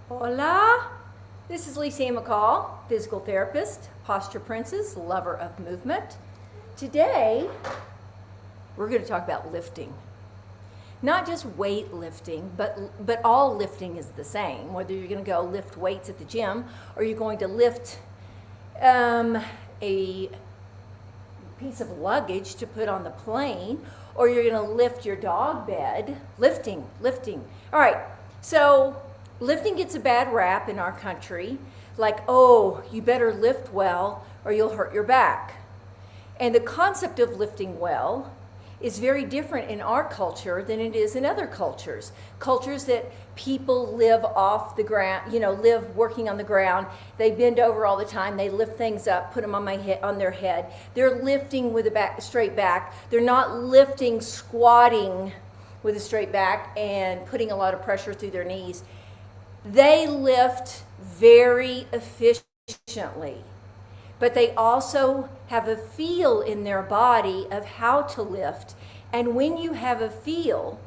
Hola! This is Lisa McCall, physical therapist, posture princess, lover of movement. Today, we're going to talk about lifting. Not just weight lifting, but all lifting is the same. Whether you're going to go lift weights at the gym or you're going to lift a piece of luggage to put on the plane, or you're going to lift your dog bed. Lifting. All right, so lifting gets a bad rap in our country, like, oh, you better lift well or you'll hurt your back. And the concept of lifting well is very different in our culture than it is in other cultures. Cultures that people live off the ground, live working on the ground. They bend over all the time. They lift things up, put them on their head. They're lifting with a straight back. They're not lifting, squatting with a straight back and putting a lot of pressure through their knees. They lift very efficiently, but they also have a feel in their body of how to lift. And when you have a feel,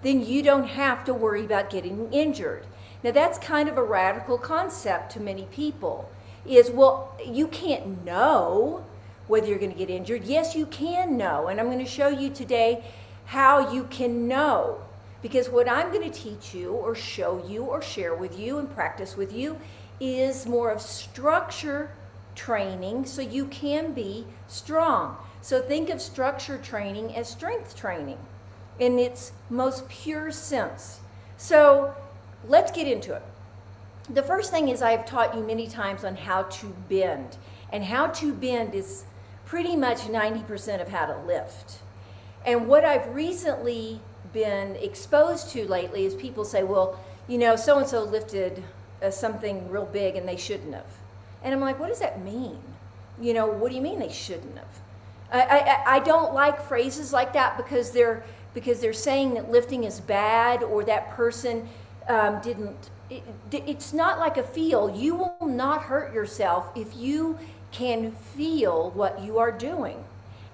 then you don't have to worry about getting injured. Now that's kind of a radical concept to many people, is, well, you can't know whether you're going to get injured. Yes, you can know, and I'm going to show you today how you can know. Because what I'm going to teach you or show you or share with you and practice with you is more of structure training so you can be strong. So think of structure training as strength training in its most pure sense. So let's get into it. The first thing is, I've taught you many times on how to bend. And how to bend is pretty much 90% of how to lift. And what I've recently been exposed to lately is people say, well, so-and-so lifted something real big and they shouldn't have. And I'm like, what does that mean? What do you mean they shouldn't have? I don't like phrases like that because they're saying that lifting is bad or that person didn't. It's not like a feel. You will not hurt yourself if you can feel what you are doing.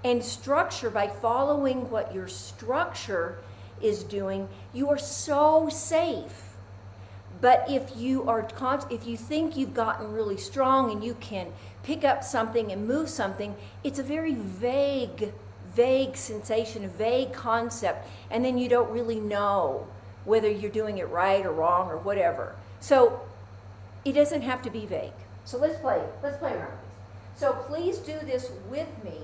And structure, by following what your structure is doing, you are so safe. But if you think you've gotten really strong and you can pick up something and move something, it's a very vague sensation, a vague concept, and then you don't really know whether you're doing it right or wrong or whatever. So it doesn't have to be vague. So let's play around with this. So please do this with me.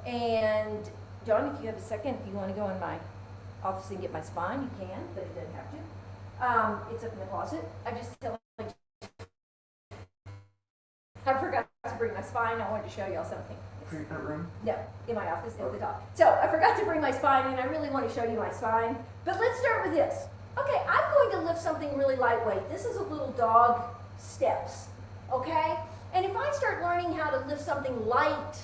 And John, if you have a second, if you want to go in my office and get my spine, you can, but it doesn't have to. It's up in the closet. I forgot to bring my spine. I wanted to show y'all something. Treatment room? No, in my office at the top. So I forgot to bring my spine, and I really want to show you my spine. But let's start with this. Okay, I'm going to lift something really lightweight. This is a little dog steps, okay? And if I start learning how to lift something light,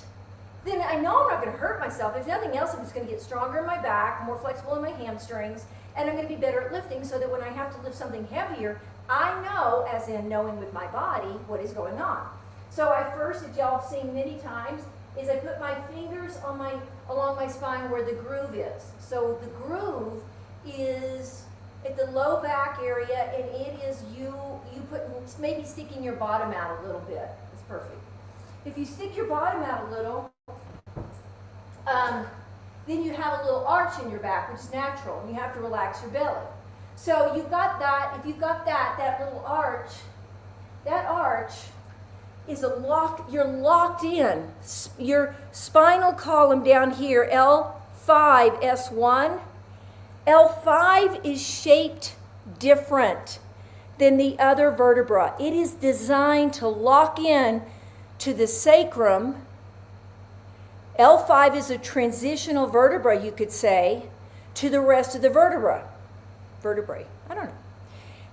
then I know I'm not going to hurt myself. If nothing else, I'm just going to get stronger in my back, more flexible in my hamstrings, and I'm going to be better at lifting so that when I have to lift something heavier, I know, as in knowing with my body, what is going on. So I first, as y'all have seen many times, is I put my fingers along my spine where the groove is. So the groove is at the low back area, and it is you maybe sticking your bottom out a little bit. It's perfect. If you stick your bottom out a little, then you have a little arch in your back, which is natural, and you have to relax your belly. So you've got that. If you've got that little arch, that arch is you're locked in. Your spinal column down here, L5, S1, L5 is shaped different than the other vertebra. It is designed to lock in to the sacrum. L5 is a transitional vertebra, you could say, to the rest of the vertebrae. I don't know.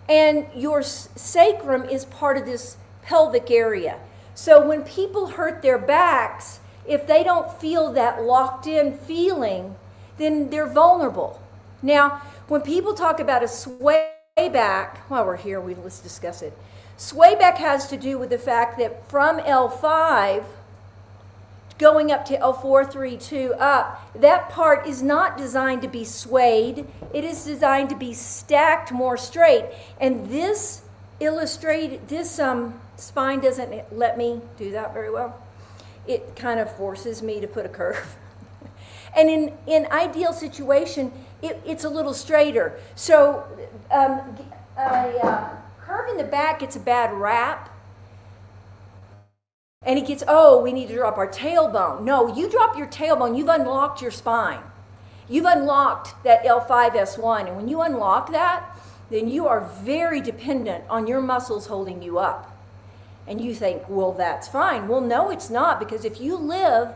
And your sacrum is part of this pelvic area. So when people hurt their backs, if they don't feel that locked in feeling, then they're vulnerable. Now, when people talk about a sway back, while we're here, let's discuss it. Sway back has to do with the fact that from L5, going up to L4, 3, 2, up, that part is not designed to be swayed. It is designed to be stacked more straight. And this spine doesn't let me do that very well. It kind of forces me to put a curve. And in ideal situation, it's a little straighter. So a curve in the back gets a bad rap. And it gets, oh, we need to drop our tailbone. No, you drop your tailbone, you've unlocked your spine. You've unlocked that L5S1. And when you unlock that, then you are very dependent on your muscles holding you up. And you think, well, that's fine. Well, no, it's not, because if you live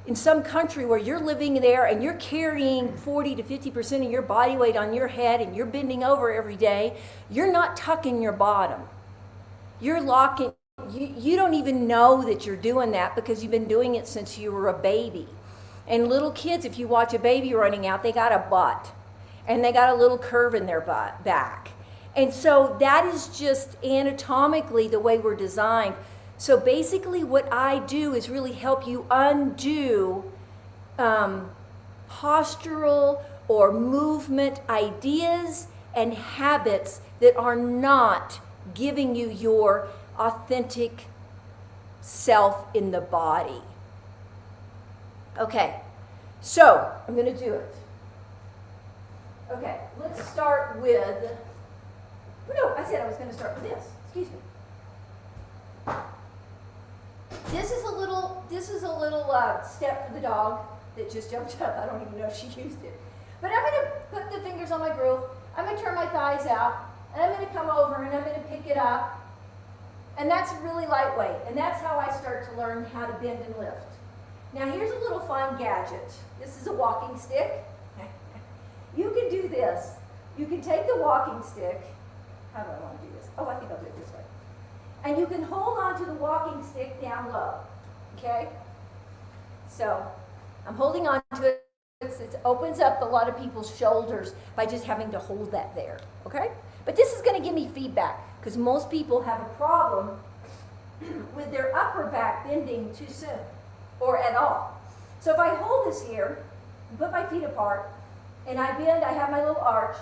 in some country where you're living there and you're carrying 40 to 50% of your body weight on your head and you're bending over every day, you're not tucking your bottom. You're locking. You don't even know that you're doing that because you've been doing it since you were a baby. And little kids, if you watch a baby running out, they got a butt. And they got a little curve in their back. And so that is just anatomically the way we're designed. So basically what I do is really help you undo postural or movement ideas and habits that are not giving you your authentic self in the body. Okay, so I'm going to do it. Okay, let's start with, no, I said I was going to start with this. Excuse me. This is a little step for the dog that just jumped up. I don't even know if she used it. But I'm going to put the fingers on my groove. I'm going to turn my thighs out, and I'm going to come over, and I'm going to pick it up. And that's really lightweight. And that's how I start to learn how to bend and lift. Now here's a little fun gadget. This is a walking stick. You can do this. You can take the walking stick. How do I want to do this? Oh, I think I'll do it this way. And you can hold on to the walking stick down low. Okay? So I'm holding on to it. It opens up a lot of people's shoulders by just having to hold that there. Okay? But this is going to give me feedback because most people have a problem with their upper back bending too soon or at all. So if I hold this here and put my feet apart and I bend, I have my little arch.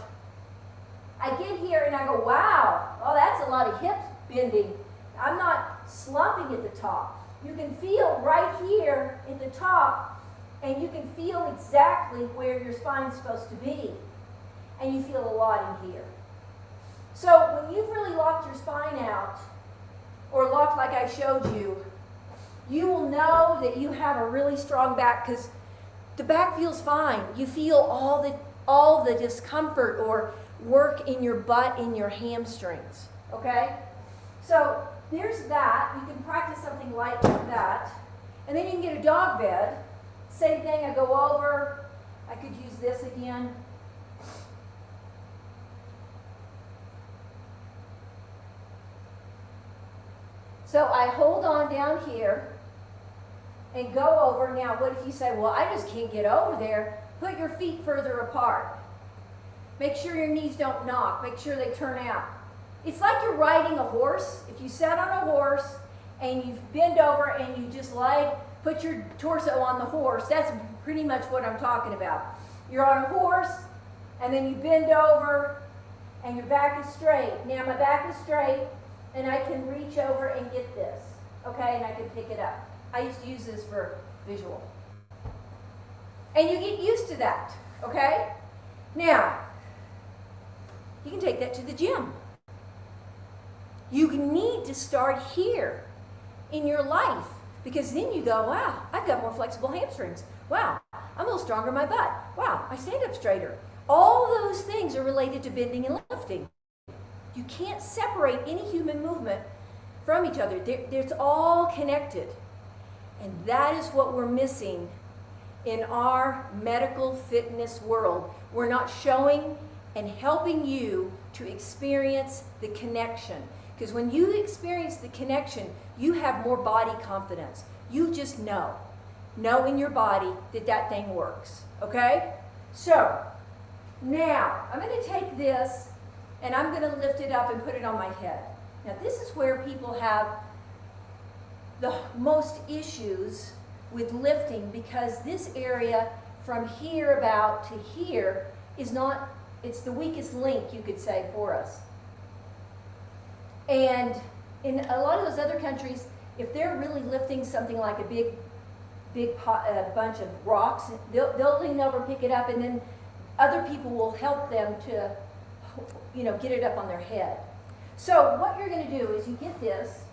I get here and I go, wow, oh, that's a lot of hip bending. I'm not slumping at the top. You can feel right here at the top, and you can feel exactly where your spine's supposed to be. And you feel a lot in here. So when you've really locked your spine out, or locked like I showed you, you will know that you have a really strong back because the back feels fine. You feel all the discomfort or work in your butt, in your hamstrings, okay? So there's that. You can practice something light like that. And then you can get a dog bed. Same thing, I go over. I could use this again. So I hold on down here and go over. Now, what if you say, well, I just can't get over there? Put your feet further apart. Make sure your knees don't knock. Make sure they turn out. It's like you're riding a horse. If you sat on a horse and you bend over and you just put your torso on the horse, that's pretty much what I'm talking about. You're on a horse and then you bend over and your back is straight. Now my back is straight and I can reach over and get this, okay, and I can pick it up. I used to use this for visual. And you get used to that, okay? Now, you can take that to the gym. You need to start here in your life because then you go, wow, I've got more flexible hamstrings. Wow, I'm a little stronger in my butt. Wow, I stand up straighter. All those things are related to bending and lifting. You can't separate any human movement from each other. It's all connected. And that is what we're missing in our medical fitness world. We're not showing and helping you to experience the connection. Because when you experience the connection, you have more body confidence. You just know in your body that thing works, okay? So, now, I'm going to take this and I'm going to lift it up and put it on my head. Now, this is where people have the most issues with lifting because this area from here about to here is not, it's the weakest link, you could say, for us. And in a lot of those other countries, if they're really lifting something like a big bunch of rocks, they'll lean over, pick it up, and then other people will help them to, get it up on their head. So what you're going to do is you get this,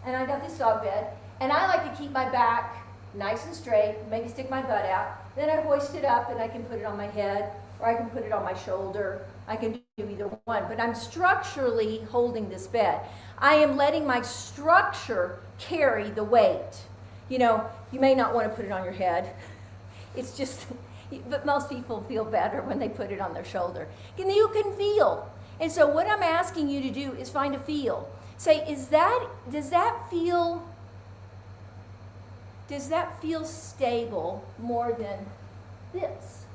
and I got this dog bed, and I like to keep my back nice and straight, maybe stick my butt out. Then I hoist it up, and I can put it on my head, or I can put it on my shoulder. I can do either one, but I'm structurally holding this bed. I am letting my structure carry the weight. You may not want to put it on your head. It's just, but most people feel better when they put it on their shoulder. And you can feel. And so what I'm asking you to do is find a feel. Say, does that feel stable more than this?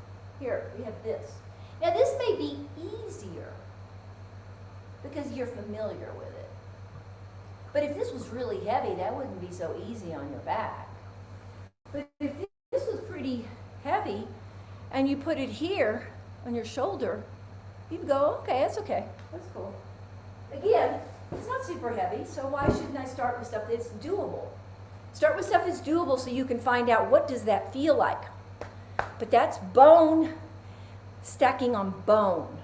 Here, we have this. Now this may be easier because you're familiar with it. But if this was really heavy, that wouldn't be so easy on your back. But if this was pretty heavy and you put it here on your shoulder, you'd go, okay, that's okay. That's cool. Again, it's not super heavy, so why shouldn't I start with stuff that's doable? Start with stuff that's doable so you can find out what does that feel like. But that's bone stacking on bone,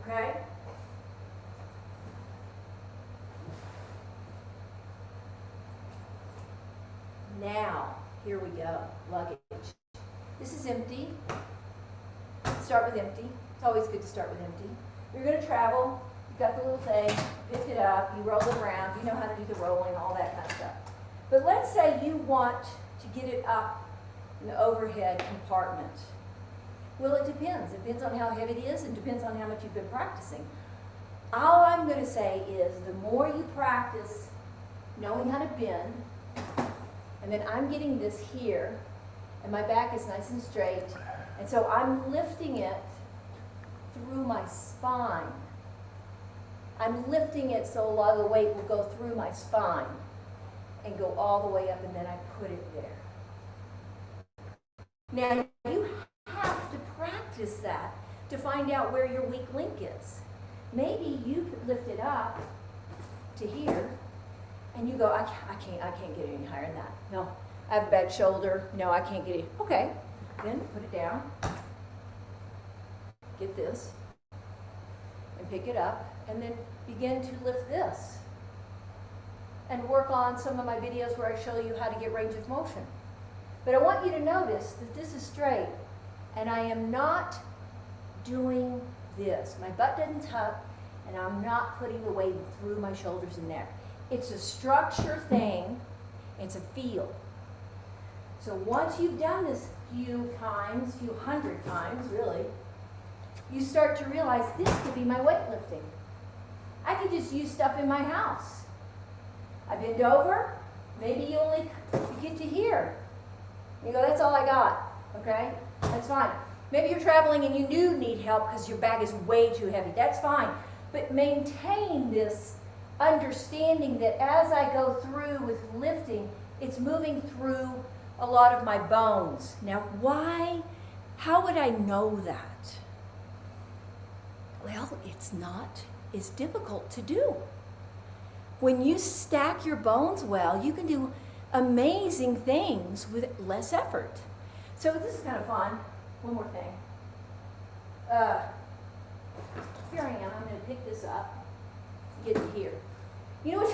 okay? Now, here we go, luggage. This is empty. Start with empty. It's always good to start with empty. You're going to travel. You've got the little thing. You picked it up. You roll it around. You know how to do the rolling, all that kind of stuff. But let's say you want to get it up in the overhead compartment. Well, it depends. It depends on how heavy it is and depends on how much you've been practicing. All I'm going to say is the more you practice knowing how to bend, and then I'm getting this here, and my back is nice and straight, and so I'm lifting it through my spine. I'm lifting it so a lot of the weight will go through my spine and go all the way up, and then I put it there. Now, you have to practice that to find out where your weak link is. Maybe you could lift it up to here, and you go, I can't get any higher than that. No, I have a bad shoulder. No, I can't get it. Okay, then put it down. Get this, and pick it up, and then begin to lift this. And work on some of my videos where I show you how to get range of motion. But I want you to notice that this is straight, and I am not doing this. My butt doesn't tuck, and I'm not putting the weight through my shoulders and neck. It's a structure thing. It's a feel. So once you've done this few hundred times, really, you start to realize this could be my weightlifting. I could just use stuff in my house. I bend over, maybe you only get to here. You go, that's all I got, okay? That's fine. Maybe you're traveling and you do need help because your bag is way too heavy. That's fine. But maintain this understanding that as I go through with lifting, it's moving through a lot of my bones. Now, why? How would I know that? Well, it's not as difficult to do. When you stack your bones well, you can do amazing things with less effort. So this is kind of fun. One more thing. Here I am. I'm going to pick this up. Get it here. You know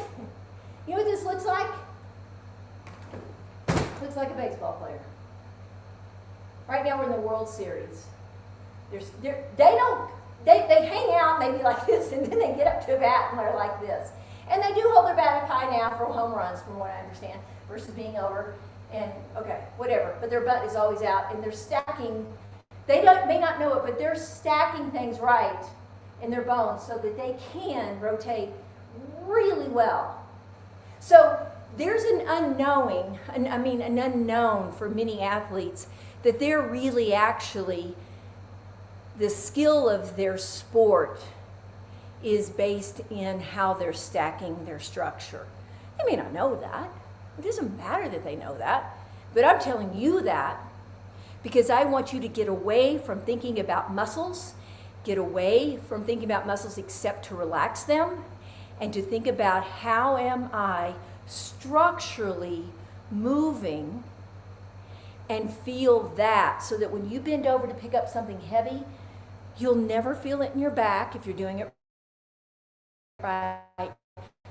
what this looks like? Looks like a baseball player. Right now we're in the World Series. They hang out maybe like this, and then they get up to a bat and they're like this. And they do hold their bat up high now for home runs, from what I understand, versus being over. And okay, whatever. But their butt is always out, and they're stacking. They may not know it, but they're stacking things right in their bones so that they can rotate really well. So there's an unknown for many athletes that they're really actually, the skill of their sport is based in how they're stacking their structure. They may not know that. It doesn't matter that they know that. But I'm telling you that because I want you to get away from thinking about muscles, get away from thinking about muscles except to relax them, and to think about how am I structurally moving, and feel that, so that when you bend over to pick up something heavy, you'll never feel it in your back if you're doing it right.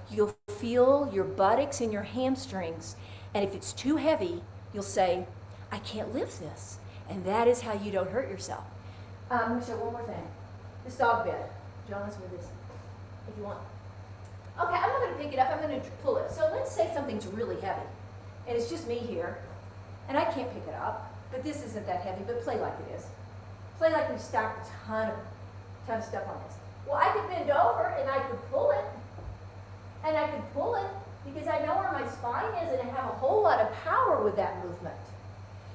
You'll feel your buttocks and your hamstrings, and if it's too heavy, you'll say, I can't lift this. And that is how you don't hurt yourself. I'm going to show one more thing. This dog bed. John, let's move this if you want. Okay, I'm not going to pick it up. I'm going to pull it. So let's say something's really heavy, and it's just me here, and I can't pick it up, but this isn't that heavy, but play like it is. Play like we've stacked a ton of stuff on this. Well, I could bend over, and I could pull it, because I know where my spine is, and I have a whole lot of power with that movement.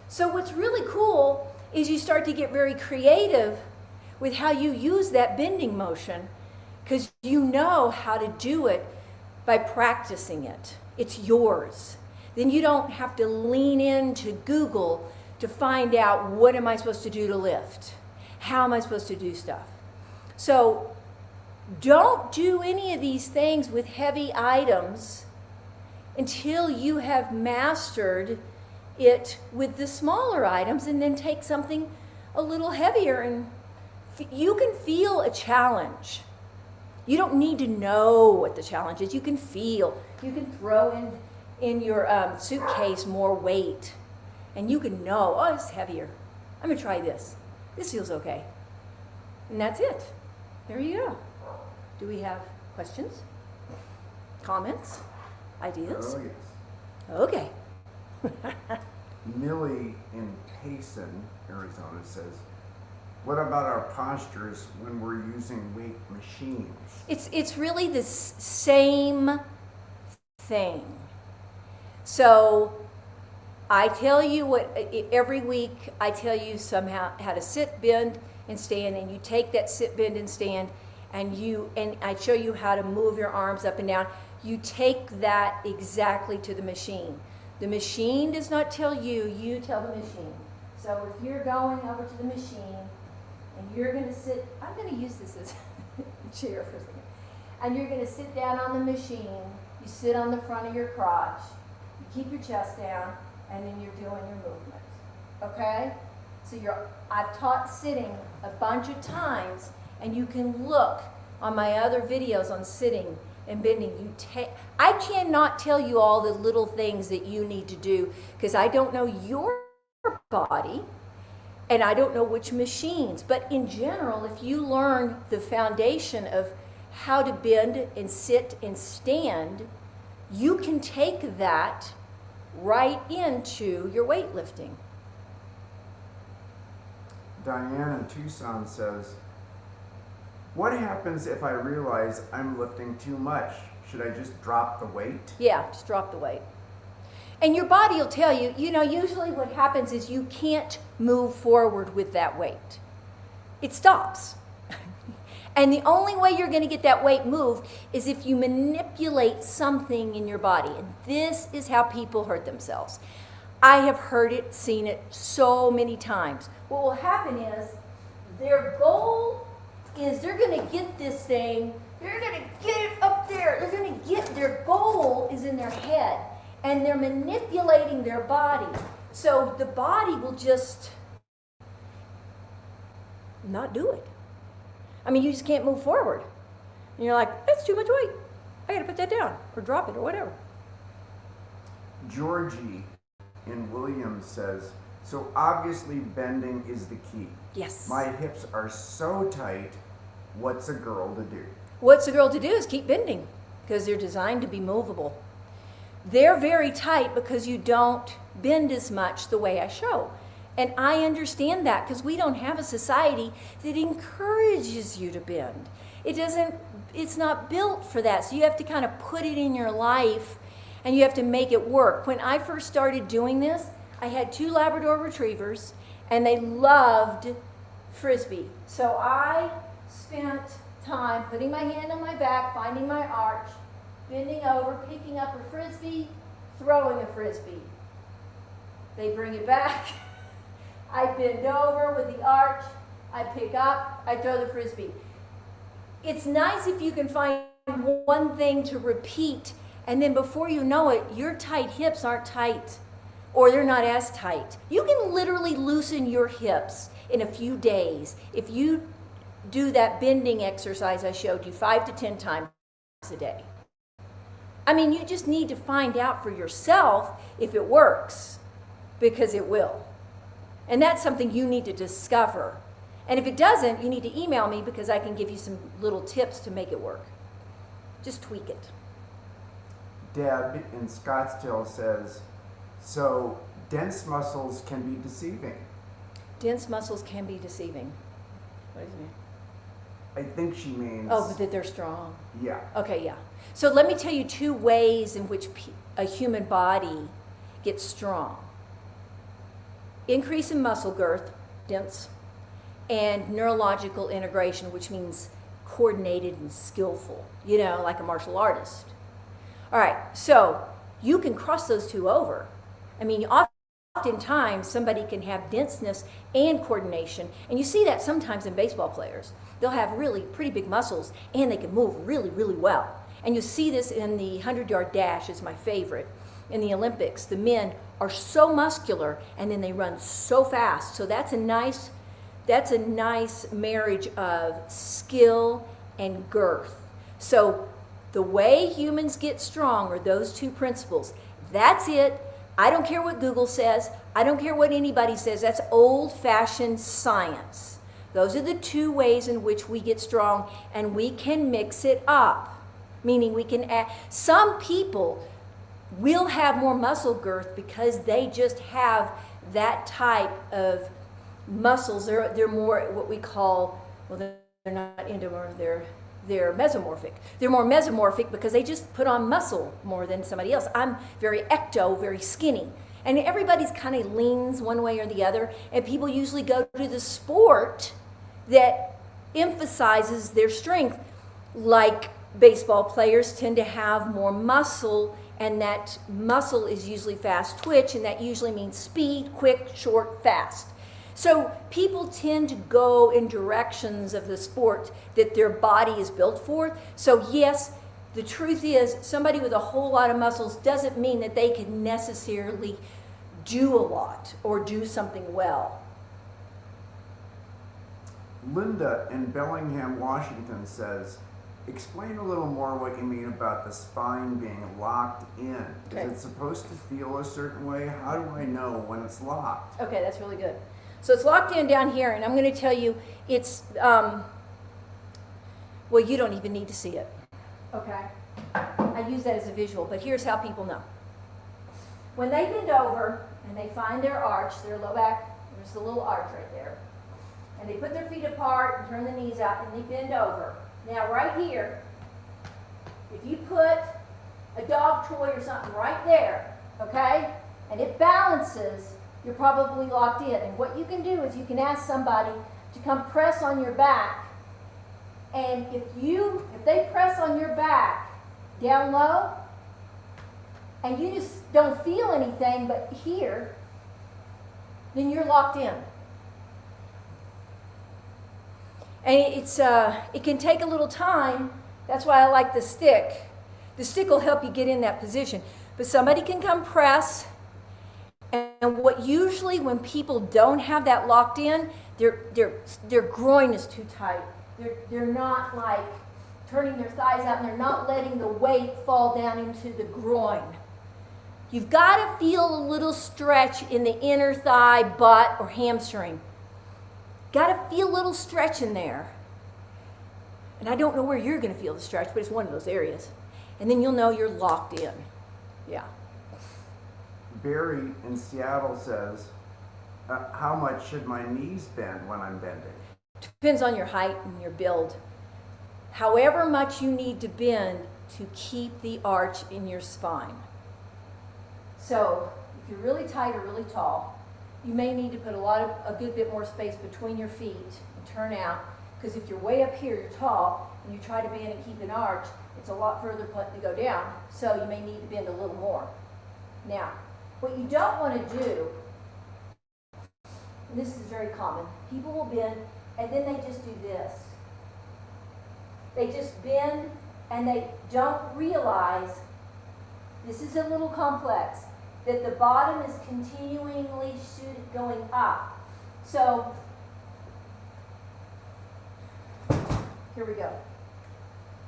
So what's really cool is you start to get very creative with how you use that bending motion, because you know how to do it by practicing it. It's yours. Then you don't have to lean into Google to find out what am I supposed to do to lift? How am I supposed to do stuff? So don't do any of these things with heavy items until you have mastered it with the smaller items, and then take something a little heavier, and you can feel a challenge. You don't need to know what the challenge is. You can feel. You can throw in your suitcase more weight, and you can know, oh, it's heavier. I'm going to try this. This feels okay. And that's it. There you go. Do we have questions? Comments? Ideas? Oh, yes. Okay. Millie in Payson, Arizona says, what about our postures when we're using weight machines? It's really the same thing. So I tell you what, every week I tell you somehow how to sit, bend, and stand, and you take that sit, bend, and stand, and I show you how to move your arms up and down. You take that exactly to the machine. The machine does not tell you, you tell the machine. So if you're going over to the machine and you're going to sit, I'm going to use this as a chair for a second, and you're going to sit down on the machine, you sit on the front of your crotch, you keep your chest down, and then you're doing your movement, okay? So I've taught sitting a bunch of times, and you can look on my other videos on sitting and bending. I cannot tell you all the little things that you need to do, because I don't know your body, and I don't know which machines. But in general, if you learn the foundation of how to bend and sit and stand, you can take that right into your weightlifting. Diane in Tucson says, what happens if I realize I'm lifting too much? Should I just drop the weight? Yeah, just drop the weight. And your body will tell you, usually what happens is you can't move forward with that weight. It stops. And the only way you're going to get that weight moved is if you manipulate something in your body. And this is how people hurt themselves. I have heard it, seen it so many times. What will happen is their goal is they're going to get this thing, they're going to get it up there, their goal is in their head, and they're manipulating their body. So the body will just not do it. I mean, you just can't move forward. And you're like, that's too much weight. I got to put that down or drop it or whatever. Georgie in Williams says, so obviously bending is the key. Yes. My hips are so tight. What's a girl to do? What's a girl to do is keep bending, because they're designed to be movable. They're very tight because you don't bend as much the way I show. And I understand that, because we don't have a society that encourages you to bend. It's not built for that. So you have to kind of put it in your life, and you have to make it work. When I first started doing this, I had 2 Labrador retrievers, and they loved Frisbee. So I spent time putting my hand on my back, finding my arch, bending over, picking up a Frisbee, throwing a Frisbee. they bring it back. I bend over with the arch, I pick up, I throw the Frisbee. It's nice if you can find one thing to repeat, and then before you know it, your tight hips aren't tight, or they're not as tight. You can literally loosen your hips in a few days if you do that bending exercise I showed you 5 to 10 times a day. I mean, you just need to find out for yourself if it works, because it will. And that's something you need to discover. And if it doesn't, you need to email me, because I can give you some little tips to make it work. Just tweak it. Deb in Scottsdale says, so dense muscles can be deceiving. Dense muscles can be deceiving. What does it mean? I think she means... Oh, but that they're strong. Yeah. Okay, yeah. So let me tell you 2 ways in which a human body gets strong. Increase in muscle girth, dense, and neurological integration, which means coordinated and skillful, you know, like a martial artist. All right, so you can cross those 2 over. I mean, oftentimes somebody can have denseness and coordination, and you see that sometimes in baseball players. They'll have really pretty big muscles, and they can move really, really well. And you see this in the 100-yard dash, is my favorite. In the Olympics, the men are so muscular, and then they run so fast. So that's a nice marriage of skill and girth. So the way humans get strong are those 2 principles. That's it. I don't care what Google says. I don't care what anybody says. That's old-fashioned science. Those are the 2 ways in which we get strong, and we can mix it up. Meaning we can add. Some people will have more muscle girth because they just have that type of muscles. They're more what we call, well, they're not endomorphic, they're mesomorphic. They're more mesomorphic because they just put on muscle more than somebody else. I'm very ecto, very skinny. And everybody's kind of leans one way or the other. And people usually go to the sport that emphasizes their strength. Like baseball players tend to have more muscle, and that muscle is usually fast twitch, and that usually means speed, quick, short, fast. So people tend to go in directions of the sport that their body is built for. So yes, the truth is somebody with a whole lot of muscles doesn't mean that they can necessarily do a lot or do something well. Linda in Bellingham, Washington says, explain a little more what you mean about the spine being locked in. Okay. Is it supposed to feel a certain way? How do I know when it's locked? Okay, that's really good. So it's locked in down here, and I'm going to tell you it's, well, you don't even need to see it. Okay? I use that as a visual, but here's how people know. When they bend over and they find their arch, their low back, there's the little arch right there, and they put their feet apart and turn the knees out and they bend over. Now right here, if you put a dog toy or something right there, okay, and it balances, you're probably locked in. And what you can do is you can ask somebody to come press on your back, and if they press on your back down low, and you just don't feel anything but here, then you're locked in. And it can take a little time. That's why I like the stick. The stick will help you get in that position. But somebody can come press. And what usually when people don't have that locked in, their groin is too tight. They're not like turning their thighs out, and they're not letting the weight fall down into the groin. You've got to feel a little stretch in the inner thigh, butt, or hamstring. Got to feel a little stretch in there. And I don't know where you're going to feel the stretch, but it's one of those areas. And then you'll know you're locked in. Yeah. Barry in Seattle says, how much should my knees bend when I'm bending? Depends on your height and your build. However much you need to bend to keep the arch in your spine. So if you're really tight or really tall, you may need to put a good bit more space between your feet and turn out, because if you're way up here, you're tall, and you try to bend and keep an arch, it's a lot further to go down, so you may need to bend a little more. Now, what you don't want to do and this is very common, people will bend and then they just do this. They just bend and they don't realize, this is a little complex, that the bottom is continually going up. So, here we go.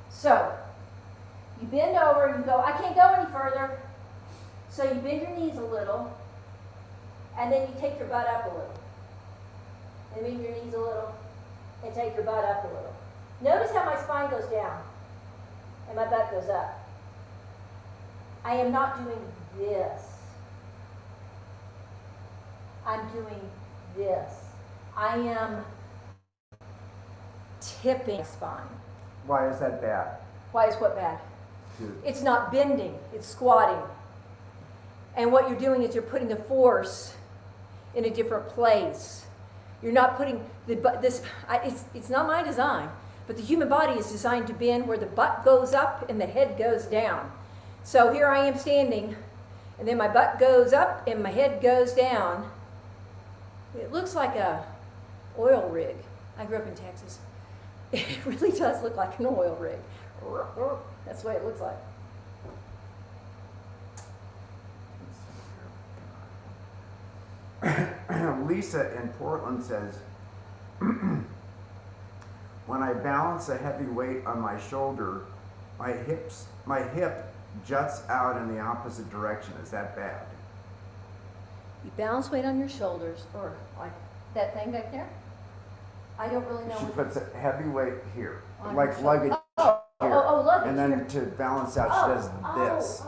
So, you bend over, you go, I can't go any further. So you bend your knees a little, and then you take your butt up a little. And bend your knees a little, and take your butt up a little. Notice how my spine goes down, and my butt goes up. I am not doing this. I'm doing this. I am tipping spine. Why is that bad? Why is what bad? It's not bending, it's squatting. And what you're doing is you're putting the force in a different place. You're not putting it's not my design, but the human body is designed to bend where the butt goes up and the head goes down. So here I am standing, and then my butt goes up and my head goes down. It looks like a oil rig. I grew up in Texas. It really does look like an oil rig. That's the way it looks like. Lisa in Portland says, when I balance a heavy weight on my shoulder, my hip juts out in the opposite direction. Is that bad? You balance weight on your shoulders, or like that thing back there? I don't really know. She puts a heavy weight here, On like her luggage Oh, here. luggage And then here. to balance out, she does this.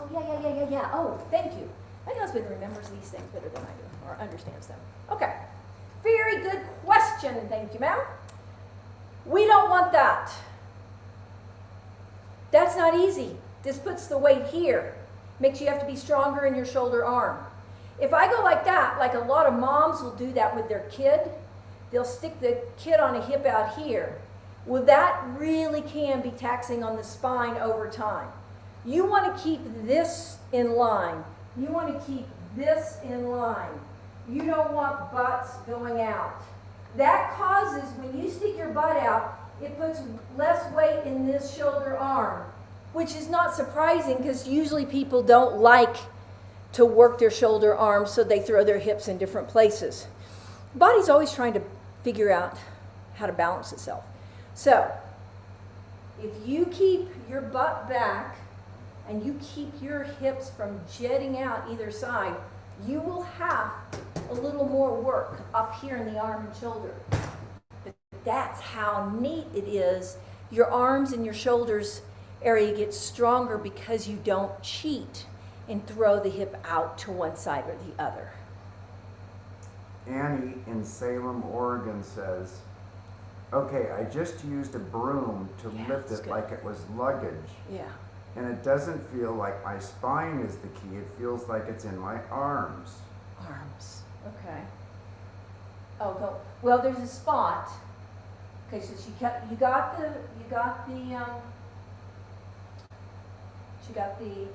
Yeah. Oh, thank you. My husband remembers these things better than I do, or understands them. Okay. Very good question. Thank you, ma'am. We don't want that. That's not easy. This puts the weight here. Makes you have to be stronger in your shoulder arm. If I go like that, like a lot of moms will do that with their kid, they'll stick the kid on a hip out here. Well, that really can be taxing on the spine over time. You want to keep this in line. You want to keep this in line. You don't want butts going out. That causes, when you stick your butt out, it puts less weight in this shoulder arm, which is not surprising because usually people don't like to work their shoulder arms, so they throw their hips in different places. The body's always trying to figure out how to balance itself. So, if you keep your butt back and you keep your hips from jetting out either side, you will have a little more work up here in the arm and shoulder. But that's how neat it is. Your arms and your shoulders area gets stronger because you don't cheat and throw the hip out to one side or the other. Annie in Salem, Oregon says, okay, I just used a broom to lift it like it was luggage. Yeah. And it doesn't feel like my spine is the key. It feels like it's in my arms. Arms. Okay. Oh, go. Well, there's a spot. Okay, so she got the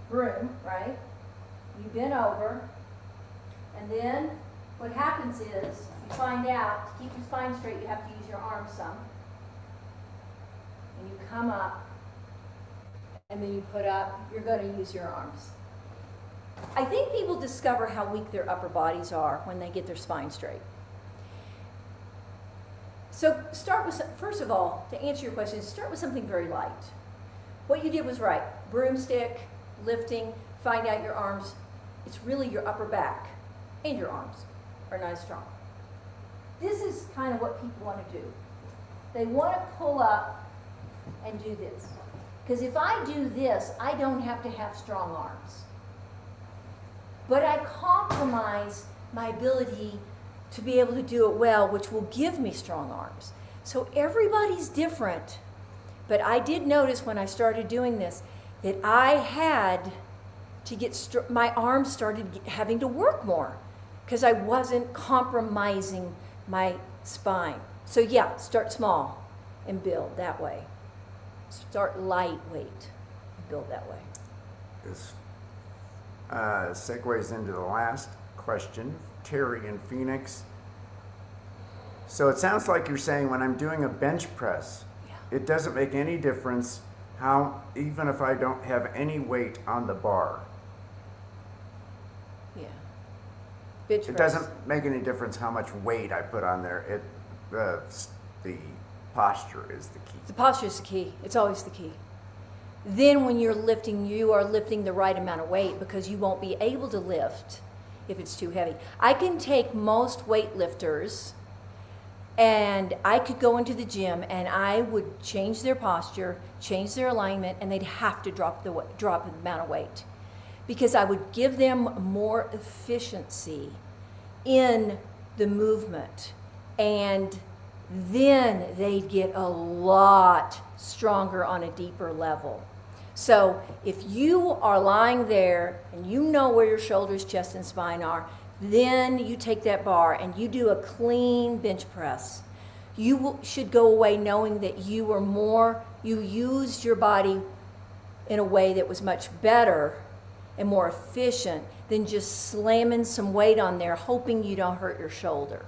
broom, right? You bend over, and then what happens is you find out to keep your spine straight, you have to use your arms some, and you come up, and then you put up. You're going to use your arms. I think people discover how weak their upper bodies are when they get their spine straight. So start with, first of all, to answer your question, start with something very light. What you did was right. Broomstick, lifting, find out your arms. It's really your upper back and your arms are not as strong. This is kind of what people want to do. They want to pull up and do this. Because if I do this, I don't have to have strong arms. But I compromise my ability to be able to do it well, which will give me strong arms. So everybody's different. But I did notice when I started doing this that I had to get, my arms started having to work more because I wasn't compromising my spine. So yeah, start small and build that way. Start lightweight, build that way. This segues into the last question. Terry in Phoenix. So it sounds like you're saying when I'm doing a bench press, Yeah. it doesn't make any difference how, even if I don't have any weight on the bar. Yeah. Bench It press. doesn't make any difference how much weight I put on there. The posture is the key. The posture is the key. It's always the key. Then when you're lifting, you are lifting the right amount of weight because you won't be able to lift if it's too heavy. I can take most weightlifters and I could go into the gym and I would change their posture, change their alignment, and they'd have to drop the amount of weight because I would give them more efficiency in the movement, and then they'd get a lot stronger on a deeper level. So if you are lying there and you know where your shoulders, chest, and spine are, then you take that bar and you do a clean bench press. You should go away knowing that you used your body in a way that was much better and more efficient than just slamming some weight on there hoping you don't hurt your shoulder.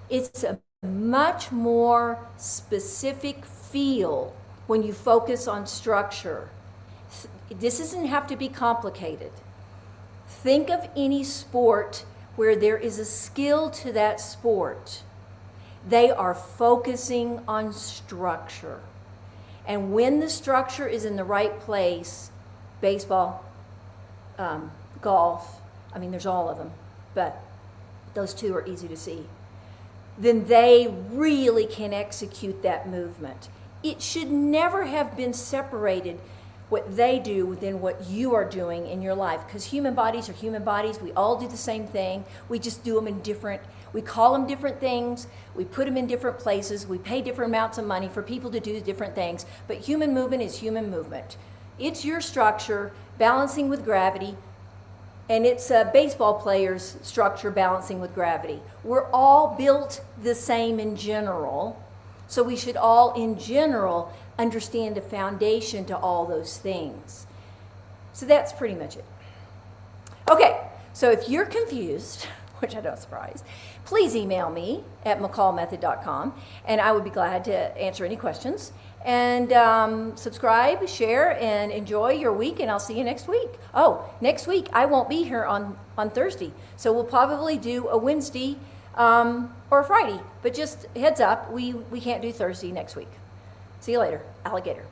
It's a much more specific feel when you focus on structure. This doesn't have to be complicated. Think of any sport where there is a skill to that sport. They are focusing on structure. And when the structure is in the right place, baseball, golf, I mean, there's all of them, but those two are easy to see, then they really can execute that movement. It should never have been separated what they do than what you are doing in your life, because human bodies are human bodies. We all do the same thing. We just do them in we call them different things. We put them in different places. We pay different amounts of money for people to do different things. But human movement is human movement. It's your structure balancing with gravity, and it's a baseball player's structure balancing with gravity. We're all built the same in general, so we should all, in general, understand the foundation to all those things. So that's pretty much it. Okay, so if you're confused, which I don't surprise, please email me at mccallmethod.com, and I would be glad to answer any questions. And subscribe, share, and enjoy your week, and I'll see you next week. Oh, next week I won't be here on Thursday, so we'll probably do a Wednesday or a Friday, but just heads up, we can't do Thursday next week. See you later, alligator.